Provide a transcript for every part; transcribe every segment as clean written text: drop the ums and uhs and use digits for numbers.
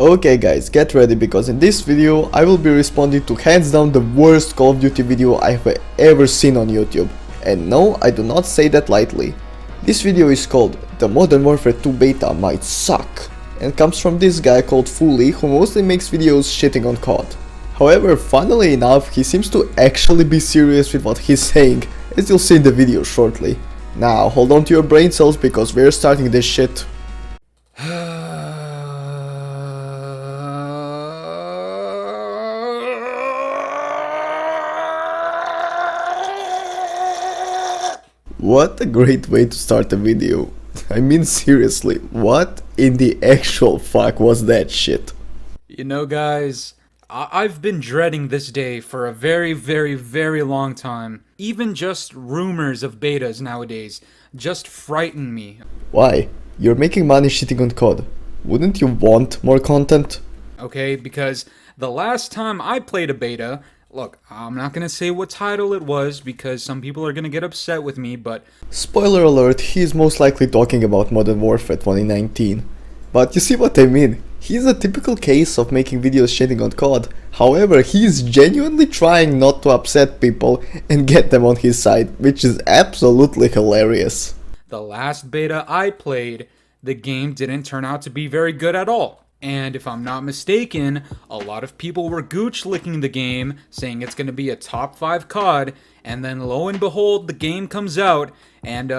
Okay guys, get ready because in this video I will be responding to hands down the worst Call of Duty video I have ever seen on YouTube. And no, I do not say that lightly. This video is called The Modern Warfare 2 Beta Might Suck and comes from this guy called Fooly, who mostly makes videos shitting on COD. However, funnily enough, he seems to actually be serious with what he's saying, as you'll see in the video shortly. Now hold on to your brain cells because we're starting this shit. What a great way to start a video. I mean seriously, what in the actual fuck was that shit? You know guys, I've been dreading this day for a very long time. Even just rumors of betas nowadays just frighten me. Why? You're making money shitting on COD. Wouldn't you want more content? Okay, because the last time I played a beta, look, I'm not gonna say what title it was because some people are gonna get upset with me, but... Spoiler alert, he's most likely talking about Modern Warfare 2019. But you see what I mean? He's a typical case of making videos shitting on COD. However, he's genuinely trying not to upset people and get them on his side, which is absolutely hilarious. The last beta I played, the game didn't turn out to be very good at all. And if I'm not mistaken, a lot of people were gooch licking the game, saying it's gonna be a top 5 COD, and then lo and behold, the game comes out, and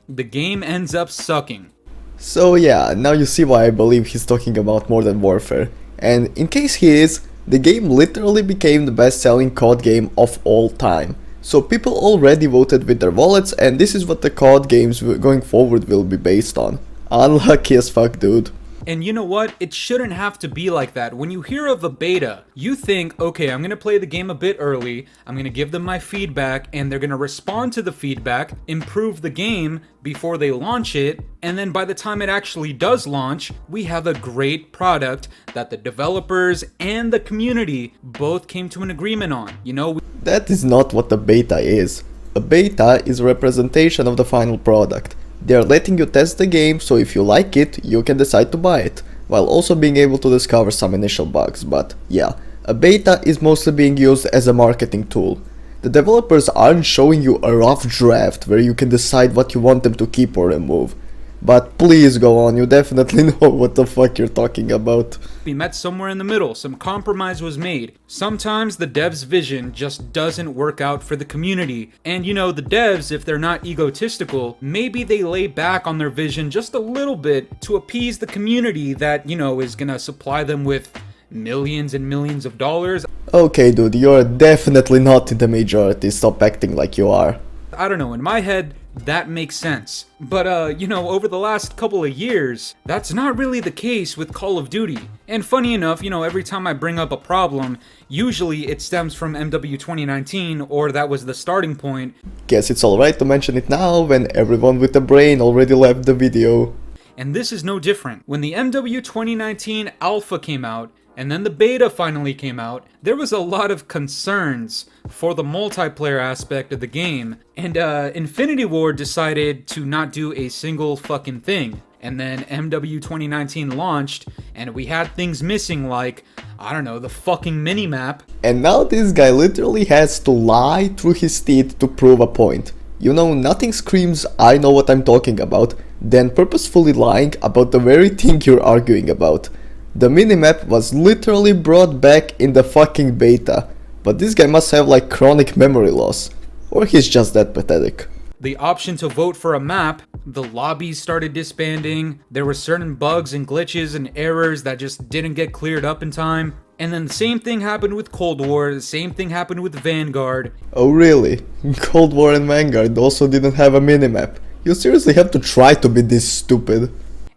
the game ends up sucking. So yeah, now you see why I believe he's talking about Modern Warfare. And in case he is, the game literally became the best-selling COD game of all time. So people already voted with their wallets, and this is what the COD games going forward will be based on. Unlucky as fuck, dude. And you know what? It shouldn't have to be like that. When you hear of a beta, you think, okay, I'm gonna play the game a bit early, I'm gonna give them my feedback, and they're gonna respond to the feedback, improve the game before they launch it, and then by the time it actually does launch, we have a great product that the developers and the community both came to an agreement on. You know, that is not what a beta is. A beta is a representation of the final product. They are letting you test the game, so if you like it, you can decide to buy it, while also being able to discover some initial bugs. But yeah, a beta is mostly being used as a marketing tool. The developers aren't showing you a rough draft where you can decide what you want them to keep or remove. But please go on, you definitely know what the fuck you're talking about. We met somewhere in the middle, some compromise was made. Sometimes the devs' vision just doesn't work out for the community. And you know, the devs, if they're not egotistical, maybe they lay back on their vision just a little bit to appease the community that, you know, is gonna supply them with millions and millions of dollars. Okay dude, you're definitely not in the majority, stop acting like you are. I don't know, in my head, that makes sense. But, you know, over the last couple of years, that's not really the case with Call of Duty. And funny enough, you know, every time I bring up a problem, usually it stems from MW 2019, or that was the starting point. Guess it's alright to mention it now, when everyone with a brain already left the video. And this is no different. When the MW 2019 Alpha came out, and then the beta finally came out, there was a lot of concerns for the multiplayer aspect of the game, and Infinity Ward decided to not do a single fucking thing. And then MW 2019 launched, and we had things missing like, I don't know, the fucking minimap. And now this guy literally has to lie through his teeth to prove a point. You know, nothing screams I know what I'm talking about than purposefully lying about the very thing you're arguing about. The minimap was literally brought back in the fucking beta, but this guy must have like chronic memory loss, or he's just that pathetic. The option to vote for a map, the lobbies started disbanding, there were certain bugs and glitches and errors that just didn't get cleared up in time, and then the same thing happened with Cold War, the same thing happened with Vanguard. Oh really? Cold War and Vanguard also didn't have a minimap. You seriously have to try to be this stupid.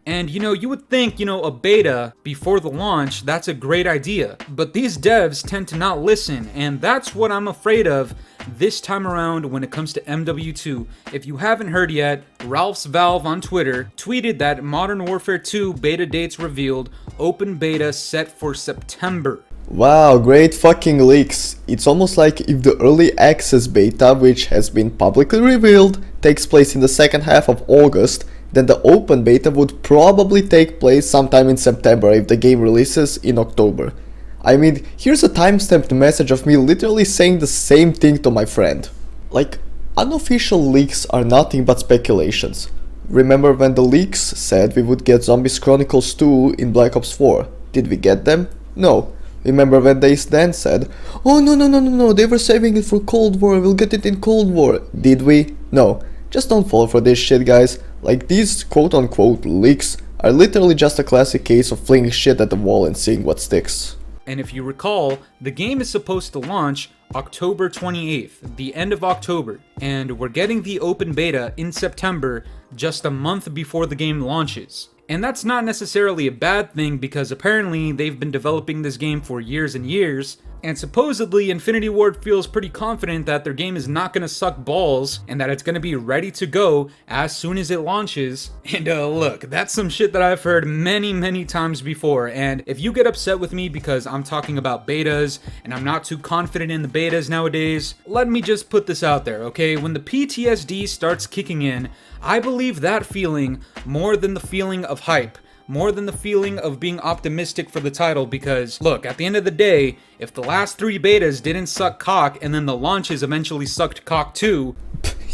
And you know, you would think, you know, a beta before the launch, that's a great idea. But these devs tend to not listen, and that's what I'm afraid of this time around when it comes to MW2. If you haven't heard yet, Ralph's Valve on Twitter tweeted that Modern Warfare 2 beta dates revealed, open beta set for September. Wow, great fucking leaks. It's almost like if the early access beta, which has been publicly revealed, takes place in the second half of August, then the open beta would probably take place sometime in September if the game releases in October. I mean, here's a timestamped message of me literally saying the same thing to my friend. Like, unofficial leaks are nothing but speculations. Remember when the leaks said we would get Zombies Chronicles 2 in Black Ops 4? Did we get them? No. Remember when they then said, oh no, they were saving it for Cold War, we'll get it in Cold War. Did we? No. Just don't fall for this shit, guys. Like, these quote-unquote leaks are literally just a classic case of flinging shit at the wall and seeing what sticks. And if you recall, the game is supposed to launch October 28th, the end of October, and we're getting the open beta in September, just a month before the game launches. And that's not necessarily a bad thing because apparently they've been developing this game for years and years, and supposedly Infinity Ward feels pretty confident that their game is not going to suck balls and that it's going to be ready to go as soon as it launches. And look, that's some shit that I've heard many times before, and if you get upset with me because I'm talking about betas and I'm not too confident in the betas nowadays, let me just put this out there, okay? When the PTSD starts kicking in, I believe that feeling more than the feeling of hype. More than the feeling of being optimistic for the title, because look, at the end of the day, if the last 3 betas didn't suck cock and then the launches eventually sucked cock too.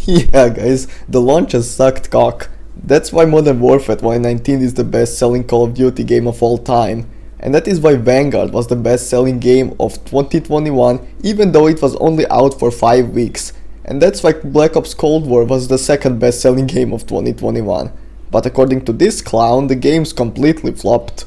Yeah guys, the launches sucked cock. That's why Modern Warfare 2019 is the best selling Call of Duty game of all time. And that is why Vanguard was the best selling game of 2021, even though it was only out for 5 weeks. And that's why Black Ops Cold War was the second best selling game of 2021. But according to this clown, the game's completely flopped.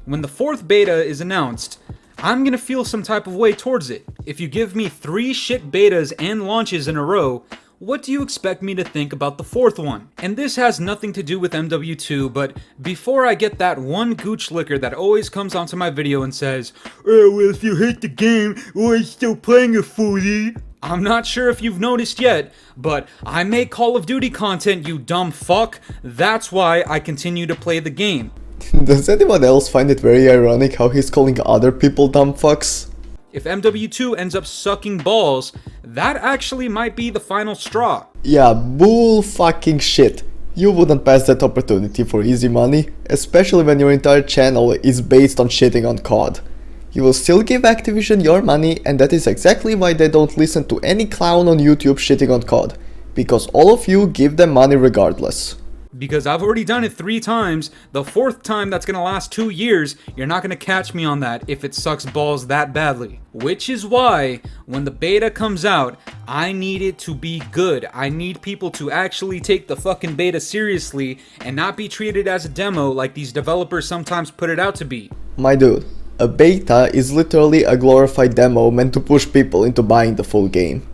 When the 4th beta is announced, I'm gonna feel some type of way towards it. If you give me 3 shit betas and launches in a row, what do you expect me to think about the 4th one? And this has nothing to do with MW2, but before I get that one gooch licker that always comes onto my video and says, oh, well, if you hate the game, why are you still playing it, Fooly? I'm not sure if you've noticed yet, but I make Call of Duty content, you dumb fuck. That's why I continue to play the game. Does anyone else find it very ironic how he's calling other people dumb fucks? If MW2 ends up sucking balls, that actually might be the final straw. Yeah, bull fucking shit. You wouldn't pass that opportunity for easy money, especially when your entire channel is based on shitting on COD. You will still give Activision your money, and that is exactly why they don't listen to any clown on YouTube shitting on COD. Because all of you give them money regardless. Because I've already done it 3 times, the 4th time that's gonna last 2 years, you're not gonna catch me on that if it sucks balls that badly. Which is why, when the beta comes out, I need it to be good. I need people to actually take the fucking beta seriously and not be treated as a demo like these developers sometimes put it out to be. My dude, a beta is literally a glorified demo meant to push people into buying the full game.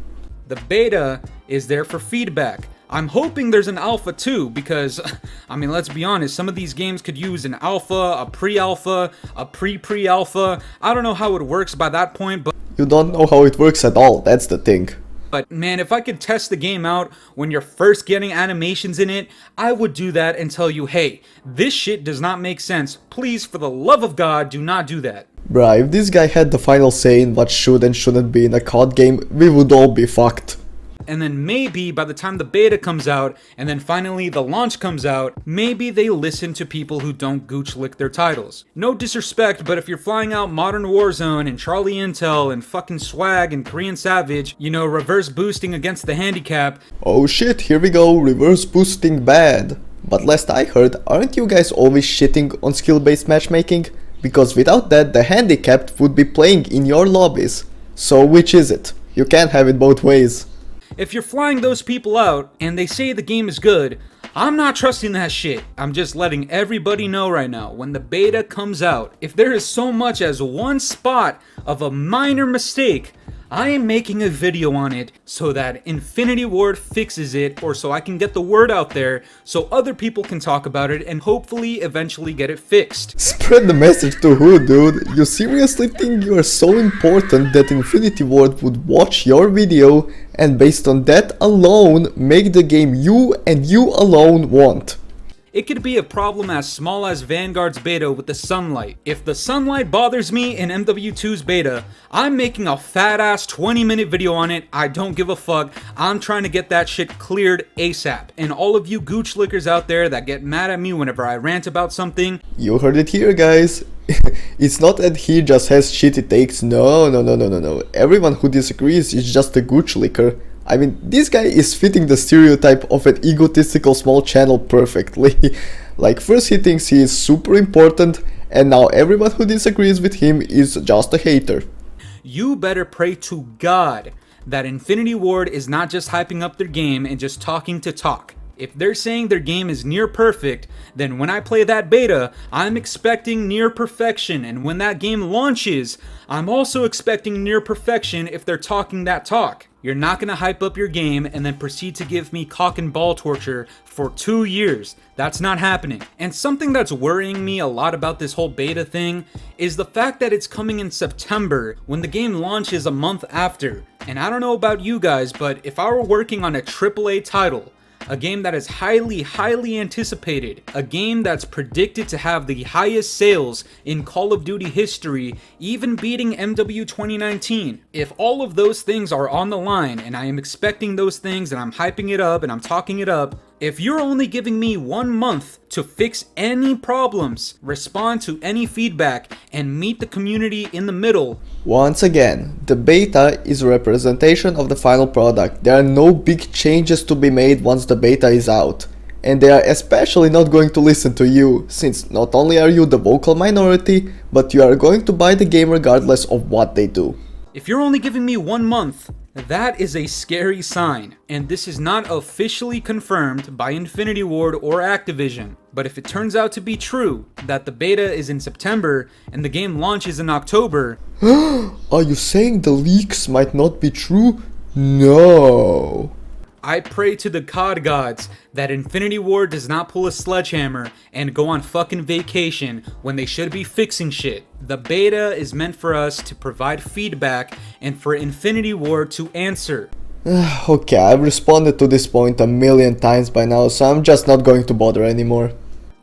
The beta is there for feedback. I'm hoping there's an alpha too, because, I mean, let's be honest, some of these games could use an alpha, a pre-alpha, a pre-pre-alpha. I don't know how it works by that point, but... You don't know how it works at all, that's the thing. But man, if I could test the game out when you're first getting animations in it, I would do that and tell you, hey, this shit does not make sense. Please, for the love of God, do not do that. Bruh, if this guy had the final say in what should and shouldn't be in a COD game, we would all be fucked. And then maybe by the time the beta comes out, and then finally the launch comes out, maybe they listen to people who don't gooch lick their titles. No disrespect, but if you're flying out Modern Warzone and Charlie Intel and fucking Swag and Korean Savage, you know, reverse boosting against the handicap. Oh shit, here we go, reverse boosting bad. But last I heard, aren't you guys always shitting on skill-based matchmaking? Because without that, the handicapped would be playing in your lobbies. So which is it? You can't have it both ways. If you're flying those people out and they say the game is good, I'm not trusting that shit. I'm just letting everybody know right now, when the beta comes out, if there is so much as one spot of a minor mistake, I am making a video on it so that Infinity Ward fixes it, or so I can get the word out there so other people can talk about it and hopefully eventually get it fixed. Spread the message to who, dude? You seriously think you are so important that Infinity Ward would watch your video and based on that alone make the game you and you alone want? It could be a problem as small as Vanguard's beta with the sunlight. If the sunlight bothers me in MW2's beta, I'm making a fat ass 20-minute video on it. I don't give a fuck. I'm trying to get that shit cleared ASAP. And all of you gooch lickers out there that get mad at me whenever I rant about something, You heard it here, guys. It's not that he just has shitty takes. No. Everyone who disagrees is just a gooch licker. I mean, this guy is fitting the stereotype of an egotistical small channel perfectly. Like, first he thinks he is super important, and now everyone who disagrees with him is just a hater. you better pray to God that Infinity Ward is not just hyping up their game and just talking to talk. If they're saying their game is near perfect, then when I play that beta, I'm expecting near perfection, and when that game launches, I'm also expecting near perfection if they're talking that talk. You're not gonna hype up your game and then proceed to give me cock and ball torture for 2 years. That's not happening. And something that's worrying me a lot about this whole beta thing is the fact that it's coming in September when the game launches a month after. And I don't know about you guys, but if I were working on a AAA title, a game that is highly anticipated, a game that's predicted to have the highest sales in Call of Duty history, even beating MW 2019. If all of those things are on the line, and I am expecting those things, and I'm hyping it up, and I'm talking it up, if you're only giving me 1 month to fix any problems, respond to any feedback, and meet the community in the middle. Once again, the beta is a representation of the final product. There are no big changes to be made once the beta is out. And they are especially not going to listen to you, since not only are you the vocal minority, but you are going to buy the game regardless of what they do. If you're only giving me 1 month, that is a scary sign, and this is not officially confirmed by Infinity Ward or Activision. But if it turns out to be true, that the beta is in September and the game launches in October... Are you saying the leaks might not be true? No. I pray to the COD gods that Infinity Ward does not pull a sledgehammer and go on fucking vacation when they should be fixing shit. The beta is meant for us to provide feedback and for Infinity Ward to answer. Okay, I've responded to this point a million times by now, so I'm just not going to bother anymore.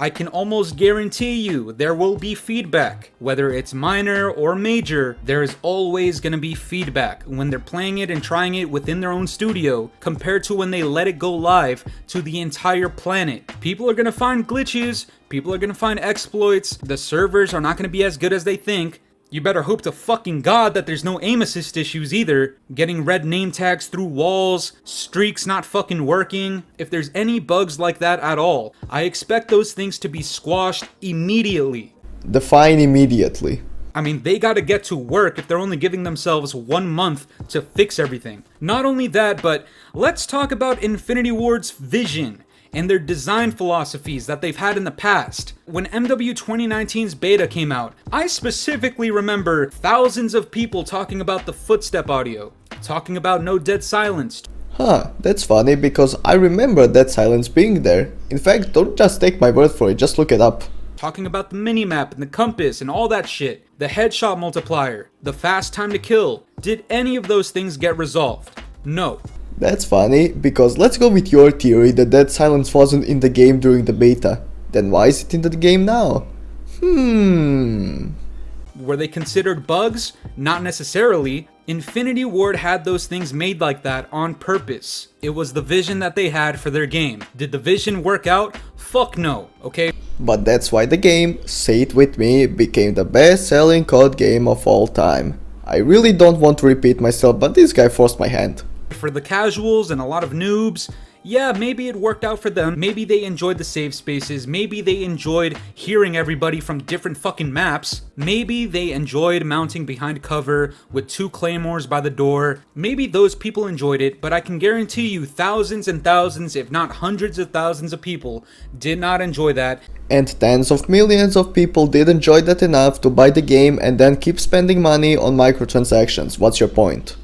I can almost guarantee you there will be feedback. Whether it's minor or major, there is always going to be feedback when they're playing it and trying it within their own studio compared to when they let it go live to the entire planet. People are going to find glitches, people are going to find exploits, the servers are not going to be as good as they think. You better hope to fucking God that there's no aim assist issues either. Getting red name tags through walls, streaks not fucking working. If there's any bugs like that at all, I expect those things to be squashed immediately. Define immediately. I mean, they gotta get to work if they're only giving themselves 1 month to fix everything. Not only that, but let's talk about Infinity Ward's vision and their design philosophies that they've had in the past. When MW 2019's beta came out, I specifically remember thousands of people talking about the footstep audio, talking about no dead silence. Huh, that's funny because I remember dead silence being there. In fact, don't just take my word for it, just look it up. Talking about the minimap and the compass and all that shit, the headshot multiplier, the fast time to kill. Did any of those things get resolved? No. That's funny, because let's go with your theory that dead silence wasn't in the game during the beta. Then why is it in the game now? Were they considered bugs? Not necessarily. Infinity Ward had those things made like that on purpose. It was the vision that they had for their game. Did the vision work out? Fuck no, okay? But that's why the game, say it with me, became the best-selling COD game of all time. I really don't want to repeat myself, but this guy forced my hand. For the casuals and a lot of noobs, yeah, maybe it worked out for them. Maybe they enjoyed the save spaces. Maybe they enjoyed hearing everybody from different fucking maps. Maybe they enjoyed mounting behind cover with 2 claymores by the door. Maybe those people enjoyed it, but I can guarantee you thousands and thousands, if not hundreds of thousands of people did not enjoy that. And tens of millions of people did enjoy that enough to buy the game and then keep spending money on microtransactions. What's your point?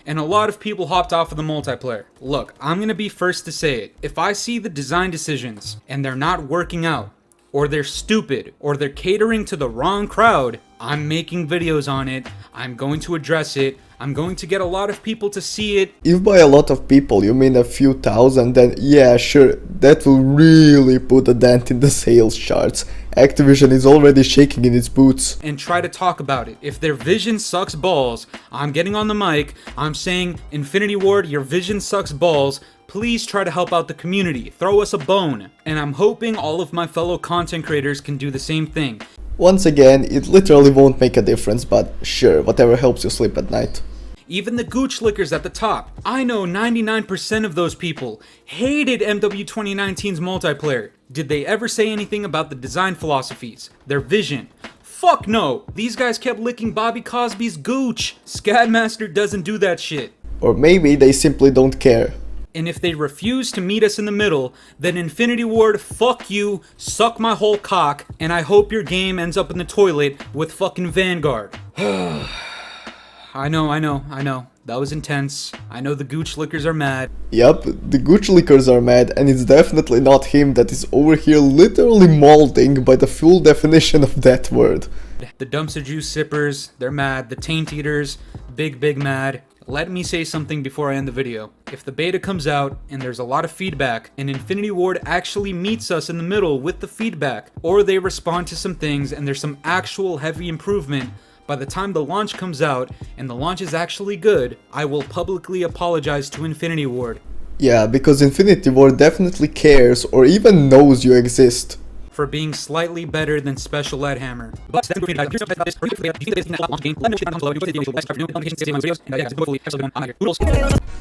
And a lot of people hopped off of the multiplayer. Look, I'm gonna be first to say it. If I see the design decisions and they're not working out, or they're stupid, or they're catering to the wrong crowd, I'm making videos on it, I'm going to address it, I'm going to get a lot of people to see it. If by a lot of people you mean a few thousand, then yeah, sure, that will really put a dent in the sales charts. Activision is already shaking in its boots. And try to talk about it. If their vision sucks balls, I'm getting on the mic, I'm saying, Infinity Ward, your vision sucks balls. Please try to help out the community. Throw us a bone. And I'm hoping all of my fellow content creators can do the same thing. Once again, it literally won't make a difference, but sure, whatever helps you sleep at night. Even the gooch lickers at the top. I know 99% of those people hated MW 2019's multiplayer. Did they ever say anything about the design philosophies? Their vision? Fuck no! These guys kept licking Bobby Cosby's gooch. Scadmaster doesn't do that shit. Or maybe they simply don't care. And if they refuse to meet us in the middle, then Infinity Ward, fuck you, suck my whole cock, and I hope your game ends up in the toilet with fucking Vanguard. I know. That was intense. I know the gooch lickers are mad. Yup, the gooch lickers are mad, and it's definitely not him that is over here literally molding by the full definition of that word. The dumpster juice sippers, they're mad. The taint eaters, big mad. Let me say something before I end the video. If the beta comes out and there's a lot of feedback and Infinity Ward actually meets us in the middle with the feedback, or they respond to some things and there's some actual heavy improvement, by the time the launch comes out and the launch is actually good, I will publicly apologize to Infinity Ward. Yeah, because Infinity Ward definitely cares or even knows you exist. For being slightly better than Special Ed Hammer.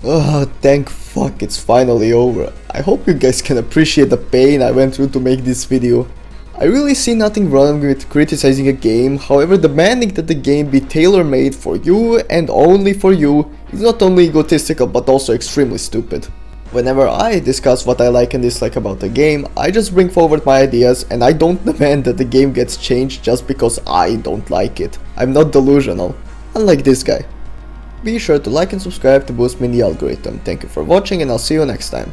Oh, thank fuck, it's finally over. I hope you guys can appreciate the pain I went through to make this video. I really see nothing wrong with criticizing a game, however demanding that the game be tailor-made for you and only for you is not only egotistical but also extremely stupid. Whenever I discuss what I like and dislike about a game, I just bring forward my ideas and I don't demand that the game gets changed just because I don't like it. I'm not delusional, unlike this guy. Be sure to like and subscribe to boost me in the algorithm. Thank you for watching and I'll see you next time.